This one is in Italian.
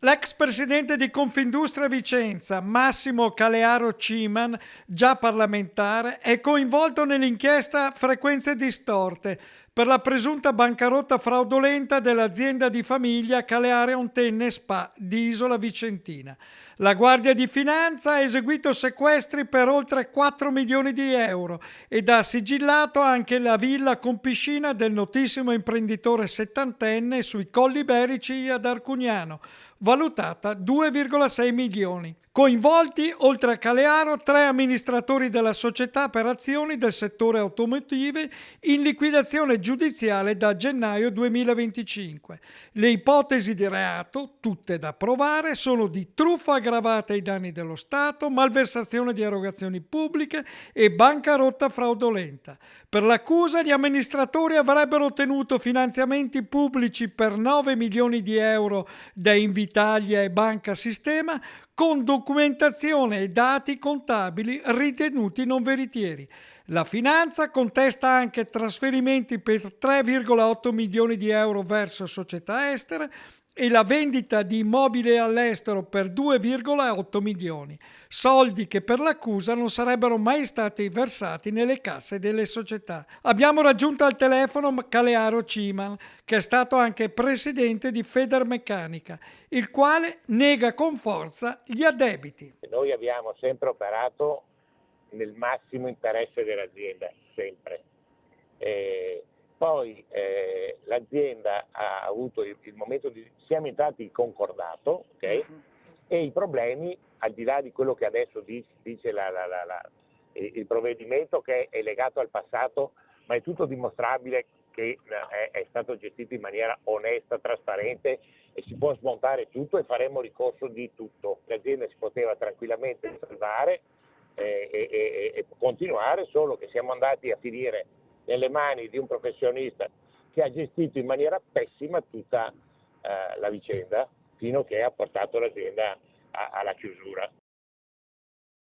L'ex presidente di Confindustria Vicenza, Massimo Calearo Ciman, già parlamentare, è coinvolto nell'inchiesta Frequenze distorte per la presunta bancarotta fraudolenta dell'azienda di famiglia Calearo Tenne Spa di Isola Vicentina. La Guardia di Finanza ha eseguito sequestri per oltre 4 milioni di euro ed ha sigillato anche la villa con piscina del notissimo imprenditore settantenne sui Colli Iberici ad Arcugnano, valutata 2,6 milioni. Coinvolti, oltre a Calearo, 3 amministratori della società per azioni del settore automotive in liquidazione giudiziale da gennaio 2025. Le ipotesi di reato, tutte da provare, sono di truffa aggravata ai danni dello Stato, malversazione di erogazioni pubbliche e bancarotta fraudolenta. Per l'accusa, gli amministratori avrebbero ottenuto finanziamenti pubblici per 9 milioni di euro da Invitalia e Banca Sistema, con documentazione e dati contabili ritenuti non veritieri. La finanza contesta anche trasferimenti per 3,8 milioni di euro verso società estere e la vendita di immobili all'estero per 2,8 milioni, soldi che per l'accusa non sarebbero mai stati versati nelle casse delle società. Abbiamo raggiunto al telefono Calearo Ciman, che è stato anche presidente di Federmeccanica, il quale nega con forza gli addebiti. Noi abbiamo sempre operato nel massimo interesse dell'azienda, sempre. Poi l'azienda ha avuto il momento di... siamo entrati in concordato, ok? E i problemi, al di là di quello che adesso dice il provvedimento che è legato al passato, ma è tutto dimostrabile che è stato gestito in maniera onesta, trasparente e si può smontare tutto e faremo ricorso di tutto. L'azienda si poteva tranquillamente salvare e continuare, solo che siamo andati a finire nelle mani di un professionista che ha gestito in maniera pessima tutta la vicenda fino a che ha portato l'azienda alla chiusura.